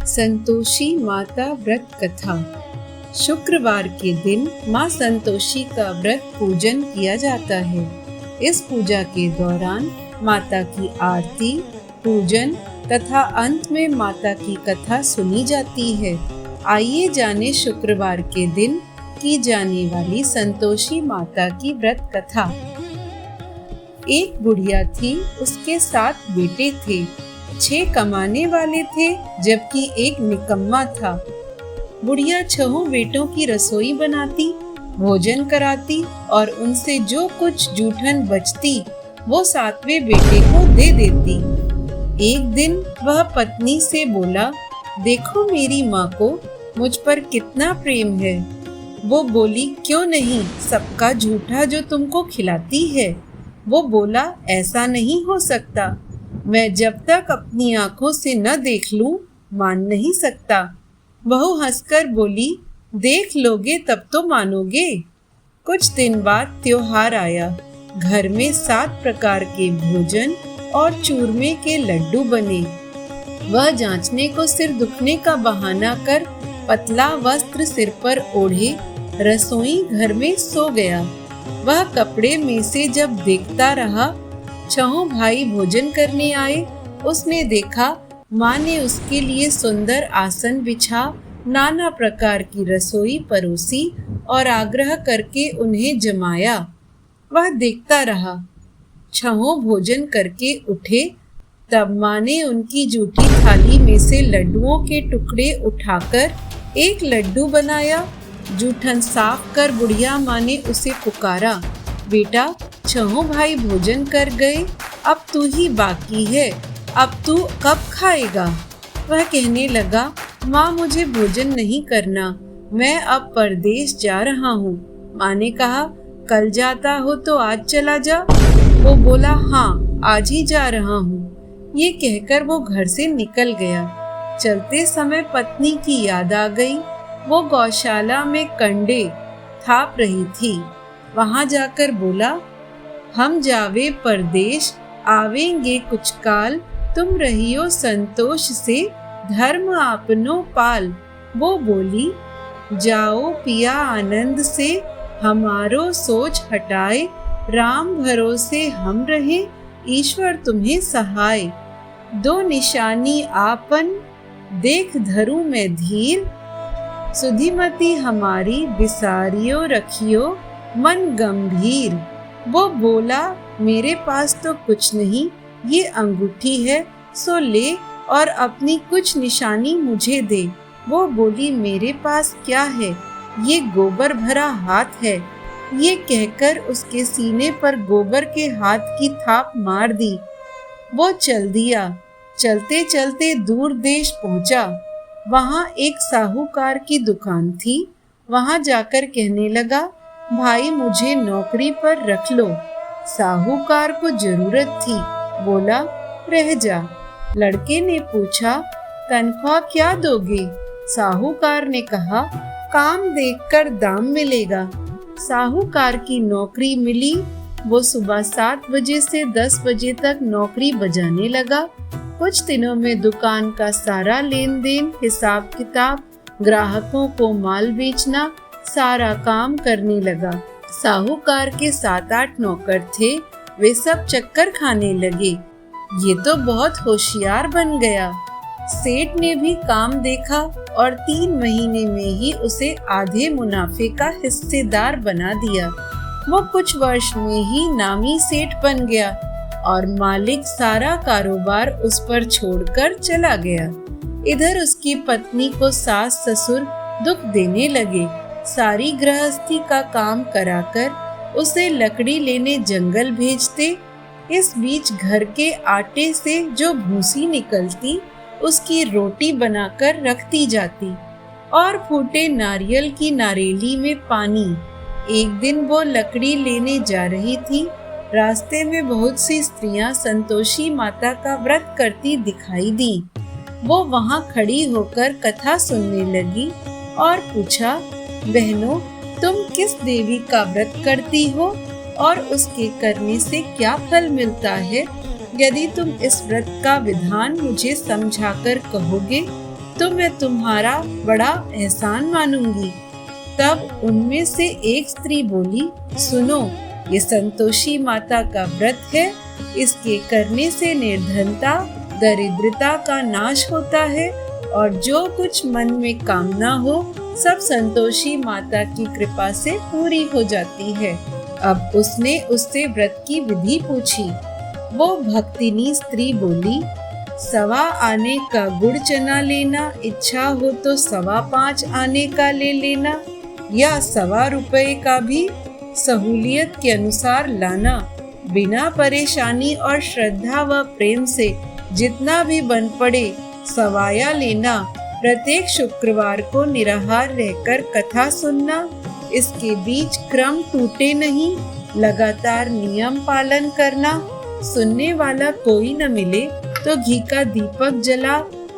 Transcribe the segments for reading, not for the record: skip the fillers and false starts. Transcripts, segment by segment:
संतोषी माता व्रत कथा। शुक्रवार के दिन माँ संतोषी का व्रत पूजन किया जाता है। इस पूजा के दौरान माता की आरती, पूजन तथा अंत में माता की कथा सुनी जाती है। आइए जाने शुक्रवार के दिन की जाने वाली संतोषी माता की व्रत कथा। एक बुढ़िया थी, उसके 7 बेटे थे। 6 कमाने वाले थे जबकि एक निकम्मा था। बुढ़िया 6 बेटों की रसोई बनाती, भोजन कराती और उनसे जो कुछ जूठन बचती वो 7वें बेटे को दे देती। एक दिन वह पत्नी से बोला, देखो मेरी माँ को मुझ पर कितना प्रेम है। वो बोली, क्यों नहीं, सबका जूठा जो तुमको खिलाती है। वो बोला, ऐसा नहीं हो सकता, मैं जब तक अपनी आंखों से न देख लूं मान नहीं सकता। बहू हंसकर बोली, देख लोगे तब तो मानोगे। कुछ दिन बाद त्योहार आया। घर में 7 प्रकार के भोजन और चूरमे के लड्डू बने। वह जांचने को सिर दुखने का बहाना कर पतला वस्त्र सिर पर ओढ़े रसोई घर में सो गया। वह कपड़े में से जब देखता रहा, 6 भाई भोजन करने आए। उसने देखा माँ ने उसके लिए सुंदर आसन बिछा, नाना प्रकार की रसोई परोसी और आग्रह करके उन्हें जमाया। वह देखता रहा। 6 भोजन करके उठे, तब माँ ने उनकी जूठी थाली में से लड्डुओं के टुकड़े उठाकर एक लड्डू बनाया। जूठन साफ कर बुढ़िया माँ ने उसे पुकारा, बेटा 6 भाई भोजन कर गए, अब तू ही बाकी है, अब तू कब खाएगा। वह कहने लगा, माँ मुझे भोजन नहीं करना, मैं अब परदेश जा रहा हूँ। माँ ने कहा, कल जाता हो तो आज चला जा। वो बोला, हाँ आज ही जा रहा हूँ। ये कहकर वो घर से निकल गया। चलते समय पत्नी की याद आ गई। वो गौशाला में कंडे थाप रही थी। वहां जाकर बोला, हम जावे परदेश, आवेंगे कुछ काल, तुम रहियो संतोष से, धर्म आपनो पाल। वो बोली, जाओ पिया आनंद से, हमारो सोच हटाए, राम भरोसे हम रहे, ईश्वर तुम्हें सहाय। 2 निशानी आपन, देख धरू में धीर, सुधिमती हमारी बिसारियो रखियो, मन गंभीर। वो बोला, मेरे पास तो कुछ नहीं, ये अंगूठी है, सो ले और अपनी कुछ निशानी मुझे दे। वो बोली, मेरे पास क्या है, ये गोबर भरा हाथ है। ये कहकर उसके सीने पर गोबर के हाथ की थाप मार दी। वो चल दिया। चलते चलते दूर देश पहुंचा। वहां एक साहूकार की दुकान थी। वहां जाकर कहने लगा, भाई मुझे नौकरी पर रख लो। साहूकार को जरूरत थी, बोला, रह जा। लड़के ने पूछा, तनख्वाह क्या दोगे? साहूकार ने कहा, काम देखकर दाम मिलेगा। साहूकार की नौकरी मिली। वो सुबह 7 बजे से 10 बजे तक नौकरी बजाने लगा। कुछ दिनों में दुकान का सारा लेन देन, हिसाब किताब, ग्राहकों को माल बेचना, सारा काम करने लगा। साहूकार के 7-8 नौकर थे। वे सब चक्कर खाने लगे। ये तो बहुत होशियार बन गया। सेठ ने भी काम देखा और 3 महीने में ही उसे आधे मुनाफे का हिस्सेदार बना दिया। वो कुछ वर्ष में ही नामी सेठ बन गया और मालिक सारा कारोबार उस पर छोड़कर चला गया। इधर उसकी पत्नी को सास ससुर दुख देने लगे। सारी गृहस्थी का काम कराकर उसे लकड़ी लेने जंगल भेजते। इस बीच घर के आटे से जो भूसी निकलती उसकी रोटी बनाकर रखती जाती और फूटे नारियल की नारेली में पानी। एक दिन वो लकड़ी लेने जा रही थी। रास्ते में बहुत सी स्त्रियां संतोषी माता का व्रत करती दिखाई दी। वो वहां खड़ी होकर कथा सुनने लगी और पूछा, बहनों तुम किस देवी का व्रत करती हो और उसके करने से क्या फल मिलता है? यदि तुम इस व्रत का विधान मुझे समझाकर कहोगे तो मैं तुम्हारा बड़ा एहसान मानूंगी। तब उनमें से एक स्त्री बोली, सुनो, ये संतोषी माता का व्रत है। इसके करने से निर्धनता, दरिद्रता का नाश होता है और जो कुछ मन में कामना हो सब संतोषी माता की कृपा से पूरी हो जाती है। अब उसने उससे व्रत की विधि पूछी। वो भक्तिनी स्त्री बोली, 1.25 आने का गुड़ चना लेना, इच्छा हो तो 5.25 आने का ले लेना, या 1.25 रुपए का भी सहूलियत के अनुसार लाना। बिना परेशानी और श्रद्धा व प्रेम से जितना भी बन पड़े सवाया लेना। प्रत्येक शुक्रवार को निराहार रहकर कथा सुनना। इसके बीच क्रम टूटे नहीं, लगातार नियम पालन करना। सुनने वाला कोई न मिले तो घी का दीपक जला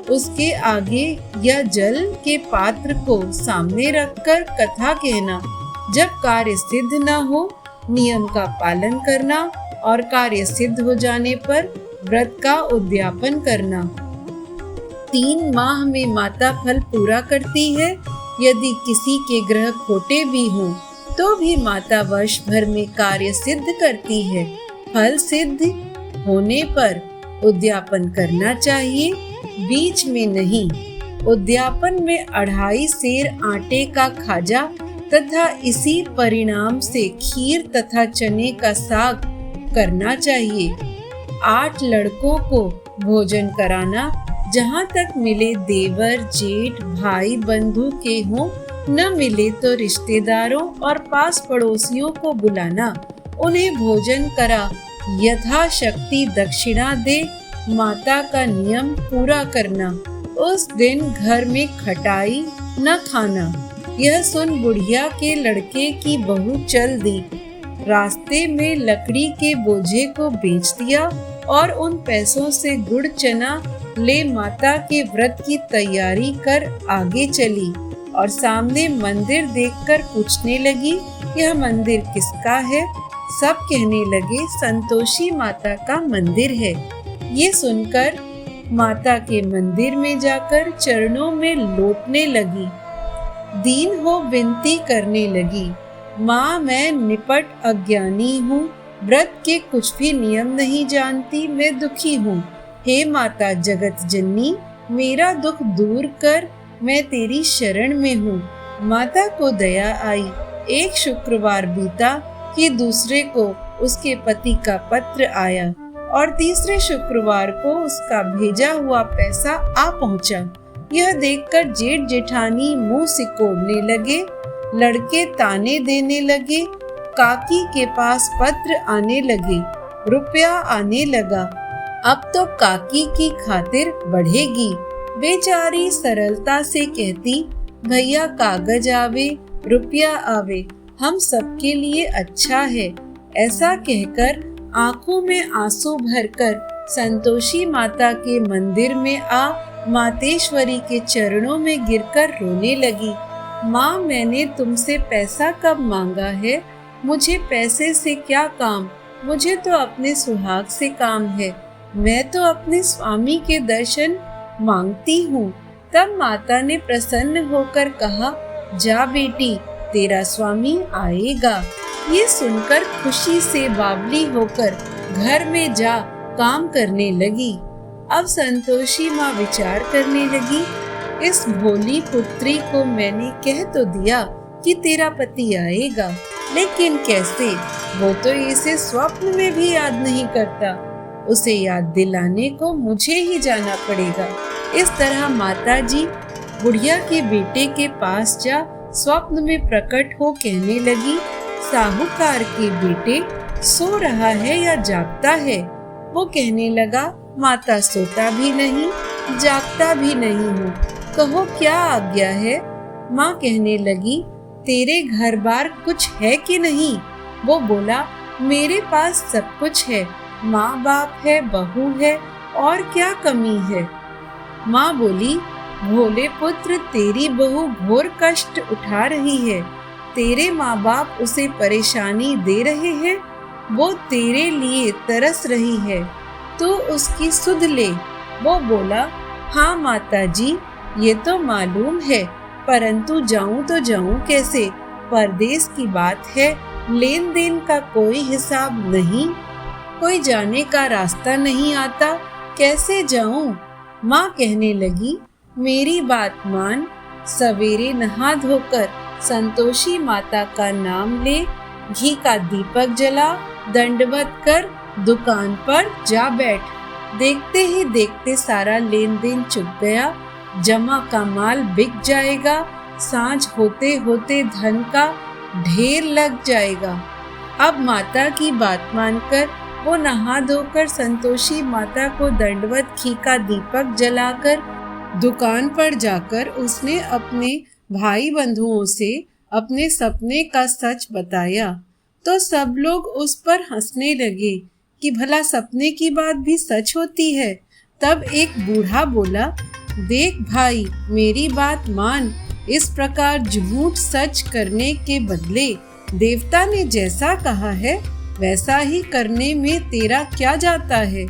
उसके आगे या जल के पात्र को सामने रखकर कथा कहना। जब कार्य सिद्ध न हो नियम का पालन करना और कार्य सिद्ध हो जाने पर व्रत का उद्यापन करना। 3 माह में माता फल पूरा करती है। यदि किसी के ग्रह खोटे भी हों तो भी माता वर्ष भर में कार्य सिद्ध करती है। फल सिद्ध होने पर उद्यापन करना चाहिए, बीच में नहीं। उद्यापन में 2.5 सेर आटे का खाजा तथा इसी परिणाम से खीर तथा चने का साग करना चाहिए। 8 लड़कों को भोजन कराना। जहाँ तक मिले देवर, जेठ, भाई, बंधु के हों, न मिले तो रिश्तेदारों और पास पड़ोसियों को बुलाना। उन्हें भोजन करा यथाशक्ति दक्षिणा दे। माता का नियम पूरा करना। उस दिन घर में खटाई न खाना। यह सुन बुढ़िया के लड़के की बहू चल दी। रास्ते में लकड़ी के बोझे को बेच दिया और उन पैसों से गुड़ चना ले माता के व्रत की तैयारी कर आगे चली और सामने मंदिर देखकर पूछने लगी, यह मंदिर किसका है? सब कहने लगे, संतोषी माता का मंदिर है। ये सुनकर माता के मंदिर में जाकर चरणों में लोटने लगी। दीन हो विनती करने लगी, माँ मैं निपट अज्ञानी हूँ, व्रत के कुछ भी नियम नहीं जानती, मैं दुखी हूँ। हे माता जगत जननी, मेरा दुख दूर कर, मैं तेरी शरण में हूँ। माता को दया आई। एक शुक्रवार बीता कि दूसरे को उसके पति का पत्र आया और तीसरे शुक्रवार को उसका भेजा हुआ पैसा आ पहुँचा। यह देखकर जेठ जेठानी मुंह सिकोड़ने लगे, लड़के ताने देने लगे, काकी के पास पत्र आने लगे, रुपया आने लगा। अब तो काकी की खातिर बढ़ेगी। बेचारी सरलता से कहती, भैया कागज आवे, रुपया आवे, हम सबके लिए अच्छा है। ऐसा कहकर आंखों में आंसू भरकर संतोषी माता के मंदिर में आ मातेश्वरी के चरणों में गिरकर रोने लगी। माँ मैंने तुमसे पैसा कब मांगा है? मुझे पैसे से क्या काम, मुझे तो अपने सुहाग से काम है। मैं तो अपने स्वामी के दर्शन मांगती हूँ। तब माता ने प्रसन्न होकर कहा, जा बेटी, तेरा स्वामी आएगा। ये सुनकर खुशी से बावली होकर घर में जा काम करने लगी। अब संतोषी माँ विचार करने लगी, इस भोली पुत्री को मैंने कह तो दिया कि तेरा पति आएगा, लेकिन कैसे? वो तो इसे स्वप्न में भी याद नहीं करता। उसे याद दिलाने को मुझे ही जाना पड़ेगा। इस तरह माताजी बुढ़िया के बेटे के पास जा स्वप्न में प्रकट हो कहने लगी, साहूकार के बेटे सो रहा है या जागता है? वो कहने लगा, माता सोता भी नहीं, जागता भी नहीं हूँ, कहो क्या आज्ञा है? माँ कहने लगी, तेरे घर बार कुछ है कि नहीं? वो बोला, मेरे पास सब कुछ है, माँ बाप है, बहू है, और क्या कमी है? माँ बोली, भोले पुत्र, तेरी बहू घोर कष्ट उठा रही है। तेरे माँ बाप उसे परेशानी दे रहे हैं, वो तेरे लिए तरस रही है, तो उसकी सुध ले। वो बोला, हाँ माता जी, ये तो मालूम है, परंतु जाऊं तो जाऊं कैसे? परदेश की बात है, लेन देन का कोई हिसाब नहीं, कोई जाने का रास्ता नहीं आता, कैसे जाऊं? माँ कहने लगी, मेरी बात मान, सवेरे नहा धोकर संतोषी माता का नाम ले, घी का दीपक जला, दंडवत कर दुकान पर जा बैठ। देखते ही देखते सारा लेन देन चुक गया, जमा का माल बिक जाएगा, सांझ होते होते धन का ढेर लग जाएगा। अब माता की बात मानकर वो नहा धोकर संतोषी माता को दंडवत घी का दीपक जलाकर दुकान पर जाकर उसने अपने भाई बंधुओं से अपने सपने का सच बताया। तो सब लोग उस पर हंसने लगे कि भला सपने की बात भी सच होती है। तब एक बूढ़ा बोला, देख भाई, मेरी बात मान, इस प्रकार झूठ सच करने के बदले देवता ने जैसा कहा है वैसा ही करने में तेरा क्या जाता है।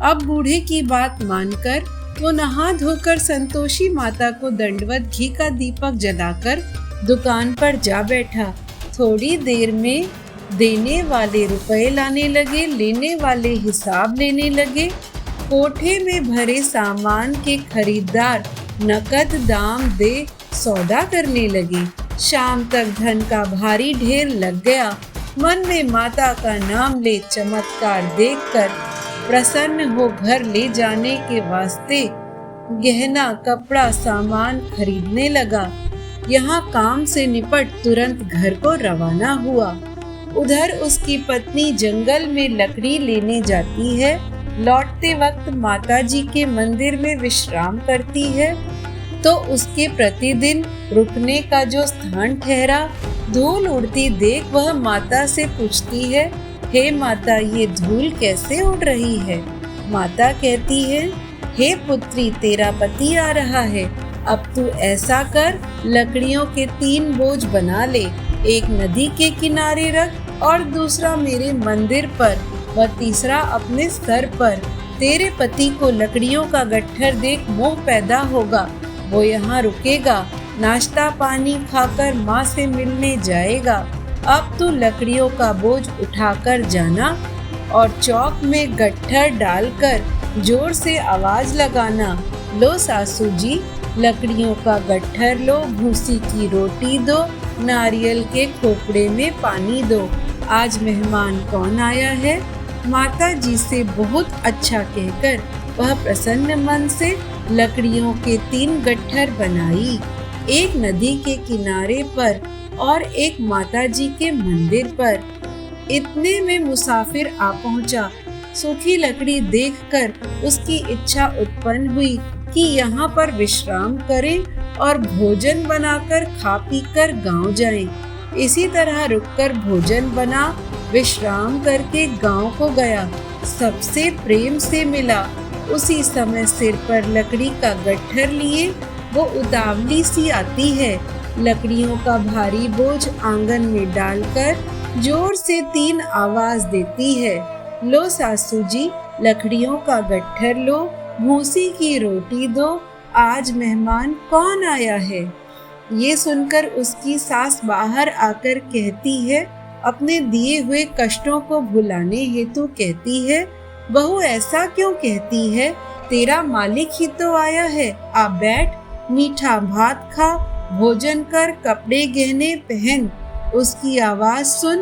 अब बूढ़े की बात मानकर वो नहा धोकर संतोषी माता को दंडवत घी का दीपक जलाकर दुकान पर जा बैठा। थोड़ी देर में देने वाले रुपए लाने लगे, लेने वाले हिसाब लेने लगे। कोठे में भरे सामान के खरीदार नकद दाम दे सौदा करने लगे। शाम तक धन का भारी ढेर लग गया। मन में माता का नाम ले चमत्कार देखकर प्रसन्न हो घर ले जाने के वास्ते गहना कपड़ा सामान खरीदने लगा। यहाँ काम से निपट तुरंत घर को रवाना हुआ। उधर उसकी पत्नी जंगल में लकड़ी लेने जाती है। लौटते वक्त माता जी के मंदिर में विश्राम करती है तो उसके प्रतिदिन रुकने का जो स्थान ठहरा, धूल उड़ती देख वह माता से पूछती है, हे माता, ये धूल कैसे उड़ रही है? माता कहती है, हे पुत्री, तेरा पति आ रहा है। अब तू ऐसा कर, लकड़ियों के 3 बोझ बना ले, एक नदी के किनारे रख और दूसरा मेरे मंदिर पर व तीसरा अपने सर पर। तेरे पति को लकड़ियों का गट्ठर देख मोह पैदा होगा, वो यहाँ रुकेगा, नाश्ता पानी खाकर माँ से मिलने जाएगा। अब तू लकड़ियों का बोझ उठाकर जाना और चौक में गट्ठर डालकर जोर से आवाज लगाना, लो सासू जी, लकड़ियों का गट्ठर लो, भूसी की रोटी दो, नारियल के खोपड़े में पानी दो। आज मेहमान कौन आया है? माता जी से बहुत अच्छा कहकर वह प्रसन्न मन से लकड़ियों के 3 गट्ठर बनाई, एक नदी के किनारे पर और एक माता जी के मंदिर पर। इतने में मुसाफिर आ पहुंचा। सूखी लकड़ी देखकर उसकी इच्छा उत्पन्न हुई कि यहाँ पर विश्राम करें और भोजन बनाकर खा पी कर गाँव जाएं। इसी तरह रुककर भोजन बना, विश्राम करके गाँव को गया, सबसे प्रेम से मिला। उसी समय सिर पर लकड़ी का गट्ठर लिए वो उतावली सी आती है। लकड़ियों का भारी बोझ आंगन में डालकर जोर से 3 आवाज देती है, लो सासू जी, लकड़ियों का गट्ठर लो, भूसी की रोटी दो, आज मेहमान कौन आया है? ये सुनकर उसकी सास बाहर आकर कहती है, अपने दिए हुए कष्टों को भुलाने हेतु कहती है, बहू ऐसा क्यों कहती है? तेरा मालिक ही तो आया है, आप बैठ, मीठा भात खा, भोजन कर, कपड़े गहने पहन। उसकी आवाज सुन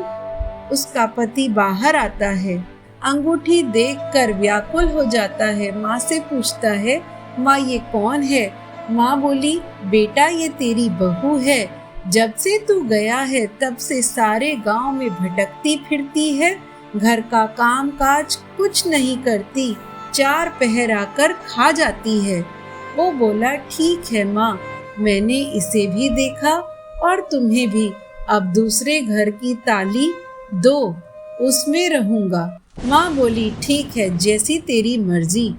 उसका पति बाहर आता है। अंगूठी देखकर व्याकुल हो जाता है। माँ से पूछता है, माँ ये कौन है? माँ बोली, बेटा ये तेरी बहू है। जब से तू गया है तब से सारे गांव में भटकती फिरती है, घर का काम काज कुछ नहीं करती, 4 पहर आकर खा जाती है। वो बोला, ठीक है माँ, मैंने इसे भी देखा और तुम्हें भी। अब दूसरे घर की ताली दो, उसमें रहूंगा। माँ बोली, ठीक है, जैसी तेरी मर्जी।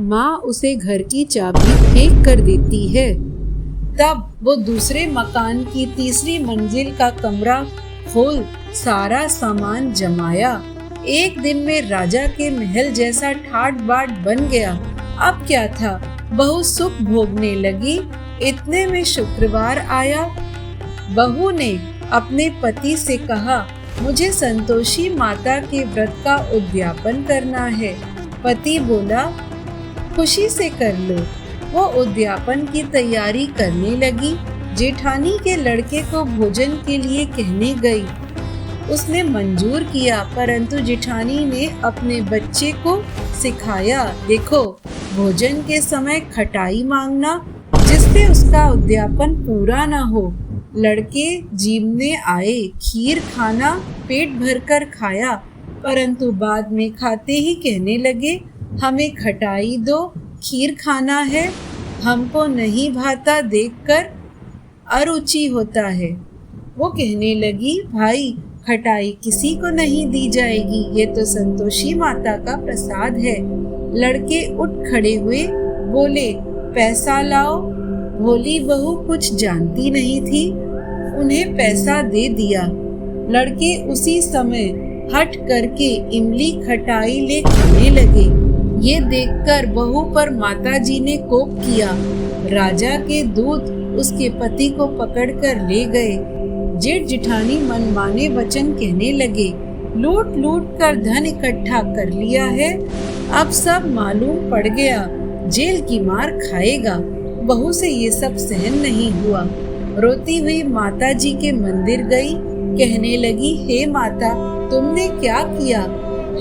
माँ उसे घर की चाबी फेंक कर देती है। तब वो दूसरे मकान की तीसरी मंजिल का कमरा खोल सारा सामान जमाया। एक दिन में राजा के महल जैसा ठाट बाट बन गया। अब क्या था, बहू सुख भोगने लगी। इतने में शुक्रवार आया। बहू ने अपने पति से कहा, मुझे संतोषी माता के व्रत का उद्यापन करना है। पति बोला, खुशी से कर लो। वो उद्यापन की तैयारी करने लगी। जेठानी के लड़के को भोजन के लिए कहने गई। उसने मंजूर किया, परंतु जेठानी ने अपने बच्चे को सिखाया, देखो भोजन के समय खटाई मांगना, जिससे उसका उद्यापन पूरा न हो। लड़के जीवने आए, खीर खाना पेट भरकर खाया, परंतु बाद में खाते ही कहने लगे, हमें खटाई दो, खीर खाना है, हमको नहीं भाता देखकर अरुचि होता है। वो कहने लगी, भाई खटाई किसी को नहीं दी जाएगी, ये तो संतोषी माता का प्रसाद है। लड़के उठ खड़े हुए, बोले, पैसा लाओ। भोली बहू कुछ जानती नहीं थी, उन्हें पैसा दे दिया। लड़के उसी समय हट करके इमली खटाई ले खाने लगे। ये देखकर बहू पर माताजी ने कोप किया। राजा के दूत उसके पति को पकड़कर ले गए। जेठ जिठानी मनमाने वचन कहने लगे, लूट लूट कर धन इकट्ठा कर लिया है, अब सब मालूम पड़ गया, जेल की मार खाएगा। बहू से ये सब सहन नहीं हुआ। रोती हुई माता जी के मंदिर गई। कहने लगी, हे माता, तुमने क्या किया?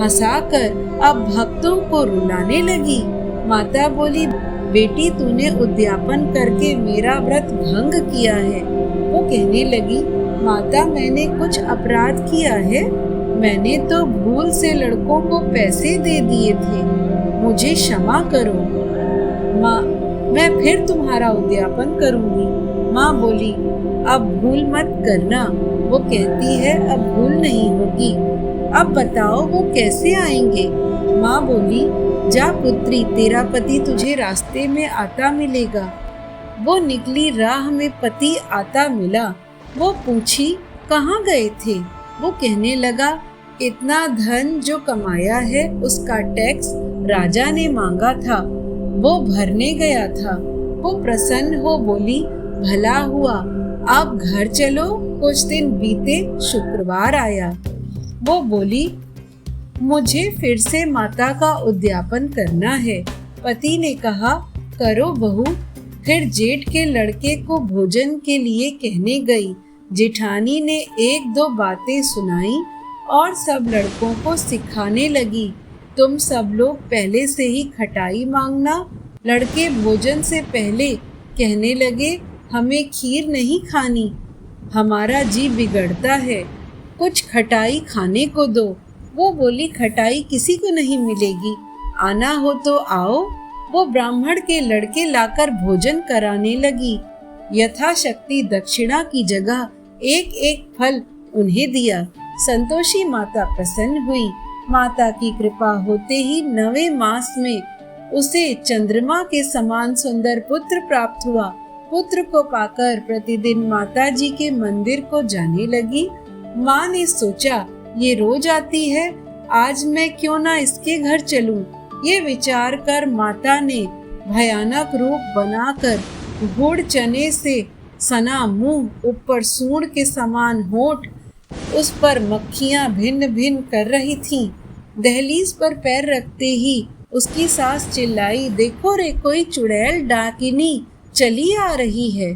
हंसाकर अब भक्तों को रुलाने लगी। माता बोली, बेटी तूने उद्यापन करके मेरा व्रत भंग किया है। वो कहने लगी, माता मैंने कुछ अपराध किया है? मैंने तो भूल से लड़कों को पैसे दे दिए थे, मुझे क्षमा करो। माँ, मैं फिर तुम्हारा उद्यापन करूंगी। माँ बोली, अब भूल मत करना। वो कहती है, अब भूल नहीं होगी। अब बताओ वो कैसे आएंगे? माँ बोली, जा पुत्री, तेरा पति तुझे रास्ते में आता मिलेगा। वो निकली, राह में पति आता मिला। वो पूछी, कहाँ गए थे? वो कहने लगा, इतना धन जो कमाया है उसका टैक्स राजा ने मांगा था, वो भरने गया था। वो प्रसन्न हो बोली, भला हुआ, अब घर चलो। कुछ दिन बीते, शुक्रवार आया। वो बोली, मुझे फिर से माता का उद्यापन करना है। पति ने कहा, करो बहू। फिर जेठ के लड़के को भोजन के लिए कहने गई। जेठानी ने एक दो बातें सुनाई और सब लड़कों को सिखाने लगी, तुम सब लोग पहले से ही खटाई मांगना। लड़के भोजन से पहले कहने लगे, हमें खीर नहीं खानी, हमारा जी बिगड़ता है, कुछ खटाई खाने को दो। वो बोली, खटाई किसी को नहीं मिलेगी, आना हो तो आओ। वो ब्राह्मण के लड़के लाकर भोजन कराने लगी। यथाशक्ति दक्षिणा की जगह एक एक फल उन्हें दिया। संतोषी माता प्रसन्न हुई। माता की कृपा होते ही 9वें मास में उसे चंद्रमा के समान सुंदर पुत्र प्राप्त हुआ। पुत्र को पाकर प्रतिदिन माता जी के मंदिर को जाने लगी। माँ ने सोचा, ये रोज आती है, आज मैं क्यों ना इसके घर चलूं। ये विचार कर माता ने भयानक रूप बनाकर गुड़ चने से सना मुंह, ऊपर सूंड के समान होठ, उस पर मक्खियां भिन्न भिन्न कर रही थीं। दहलीज पर पैर रखते ही उसकी सास चिल्लाई, देखो रे, कोई चुड़ैल डाकिनी चली आ रही है,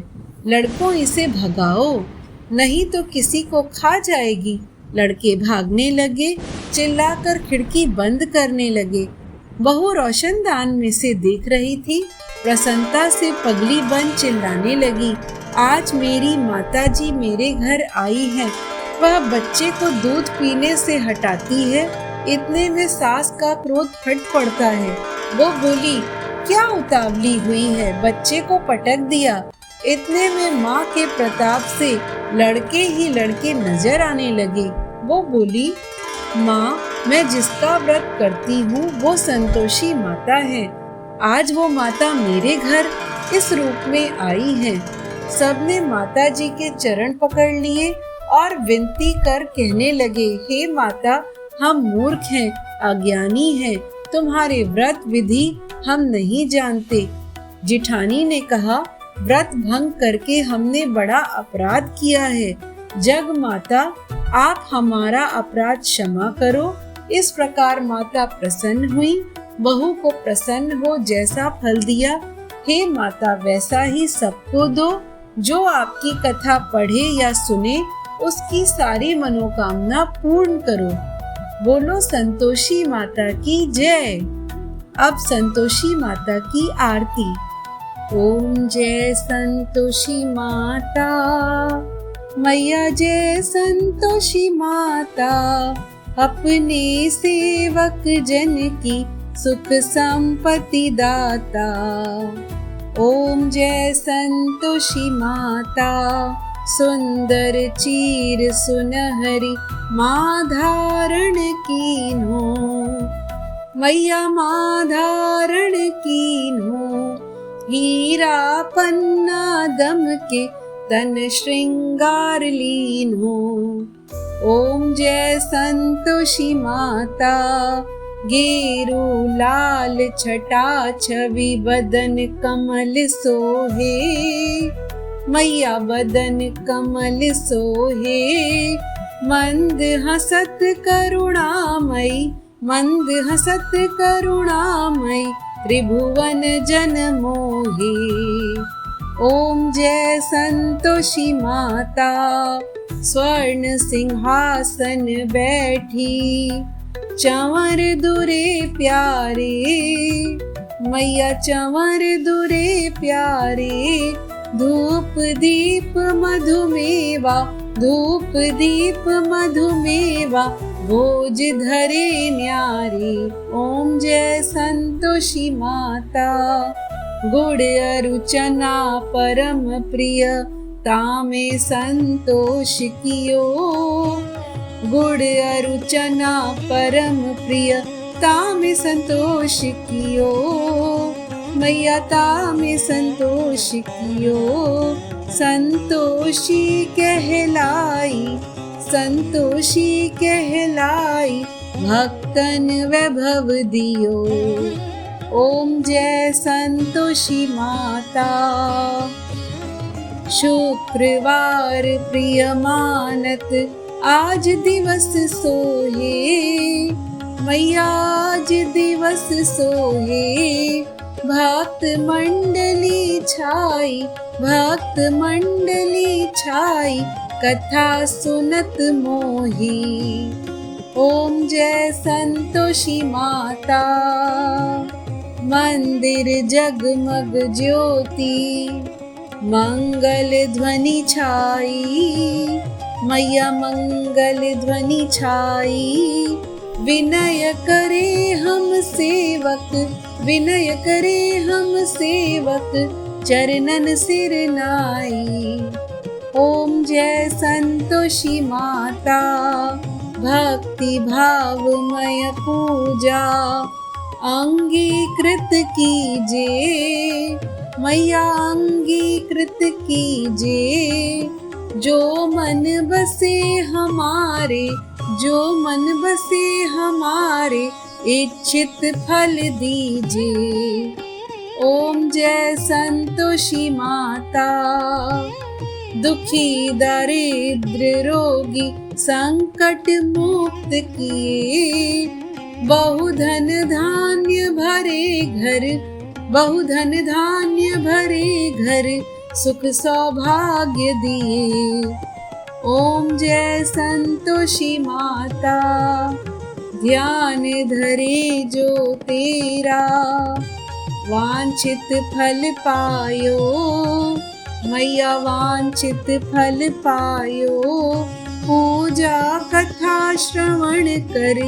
लड़कों इसे भगाओ, नहीं तो किसी को खा जाएगी। लड़के भागने लगे, चिल्लाकर खिड़की बंद करने लगे। बहू रोशनदान में से देख रही थी। प्रसन्नता से पगली बन चिल्लाने लगी, आज मेरी माताजी मेरे घर आई है। वह बच्चे को दूध पीने से हटाती है। इतने में सास का क्रोध फट पड़ता है। वो बोली, क्या उतावली हुई है, बच्चे को पटक दिया। इतने में माँ के प्रताप से लड़के ही लड़के नजर आने लगे। वो बोली, माँ, मैं जिसका व्रत करती हूँ वो संतोषी माता है। आज वो माता मेरे घर इस रूप में आई है। सबने माता जी के चरण पकड़ लिए और विनती कर कहने लगे, हे माता, हम मूर्ख हैं, अज्ञानी हैं, तुम्हारे व्रत विधि हम नहीं जानते। जिठानी ने कहा, व्रत भंग करके हमने बड़ा अपराध किया है। जग माता, आप हमारा अपराध क्षमा करो। इस प्रकार माता प्रसन्न हुई। बहू को प्रसन्न हो जैसा फल दिया, हे माता वैसा ही सबको दो। जो आपकी कथा पढ़े या सुने उसकी सारी मनोकामना पूर्ण करो। बोलो संतोषी माता की जय। अब संतोषी माता की आरती। ओम जय संतोषी माता, मैया जय संतोषी माता, अपने सेवक जन की सुख संपत्ति दाता। ओम जय संतोषी माता, सुंदर चीर सुनहरी माँ धारण कीन्हो, मैया माँ धारण कीन्हो, हीरा पन्ना दम के तन श्रृंगार लीन्हो। ओम जय संतोषी माता, गेरू लाल छटा छवि बदन कमल सोहे, मैया बदन कमल सोहे, मंद हसत करुणामयी, मंद हसत करुणामयी, त्रिभुवन जन मोहे। ओम जय संतोषी माता, स्वर्ण सिंहासन बैठी, चंवर दुरे प्यारे, मैया चंवर दुरे प्यारे, धूप दीप मधुमेवा, धूप दीप मधुमेवा, भोज धरे न्यारे। ओम जय संतोषी माता, गुड़ अरुचना परम प्रिय, तामे संतोष कियो, गुड़ अरुचना परम प्रिय, तामे संतोष कियो, मैया तामे संतोष कियो। संतोषी कहलाई, संतोषी कहलाई, भक्तन वैभव दियो। ओम जय संतोषी माता, शुक्रवार प्रिय मानत, आज दिवस सोहे, मैया आज दिवस सोहे, भक्त मंडली छाई, भक्त मंडली छाई, कथा सुनत मोही। ओम जय संतोषी माता, मंदिर जगमग ज्योति, मंगल ध्वनि छाई, मैया मंगल ध्वनि छाई, विनय करे हम सेवक, विनय करे हम सेवक, चरणन सिर नाई। ओम जय संतोषी माता, भक्ति भावमय पूजा, अंगीकृत कीजे, मैया अंगीकृत कीजे, जो मन बसे हमारे, जो मन बसे हमारे, इच्छित फल दीजिए। ओम जय संतोषी माता, दुखी दरिद्र रोगी संकट मुक्त किए, बहुधन धान्य भरे घर, बहुधन धान्य भरे घर, सुख सौभाग्य दिए। ओम जय संतोषी माता, ध्यान धरे जो तेरा, वांछित फल पायो, मैया वांछित फल पायो। पूजा कथा श्रवण कर,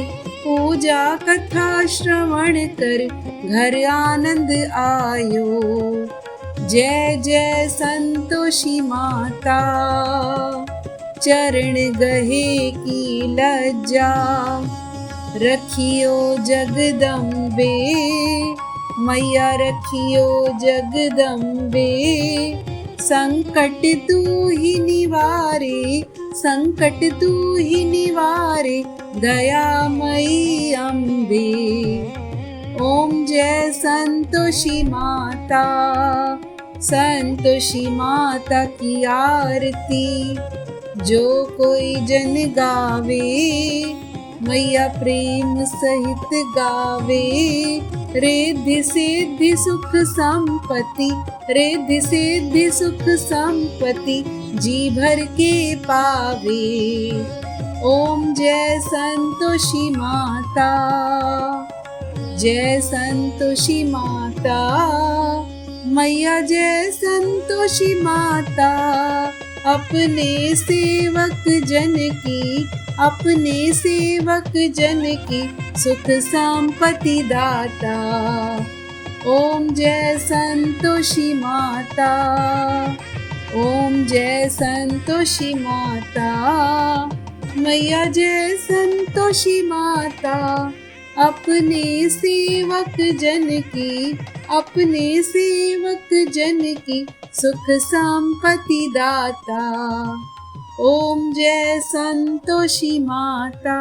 पूजा कथा श्रवण कर, घर आनंद आयो। जय जय संतोषी माता, चरण गहे की लज्जा, रखियो जगदम्बे, मैया रखियो जगदम्बे। संकट तू ही निवारे, संकट तू ही निवारे, दयामयी अम्बे। ओम जय संतोषी माता। संतोषी माता की आरती जो कोई जन गावे, मैया प्रेम सहित गावे। रिद्धि सिद्धि सुख संपत्ति, रिद्धि सिद्धि सुख संपत्ति जी भर के पावे। ओम जय संतोषी माता। जय संतोषी माता, मैया जय संतोषी माता। अपने सेवक जन की, अपने सेवक जन की सुख संपत्ति दाता। ओम जय संतोषी माता। ओम जय संतोषी माता, मैया जय संतोषी माता। अपने सेवक जन की, अपने सेवक जन की सुख संपत्ति दाता। ओम जय संतोषी माता।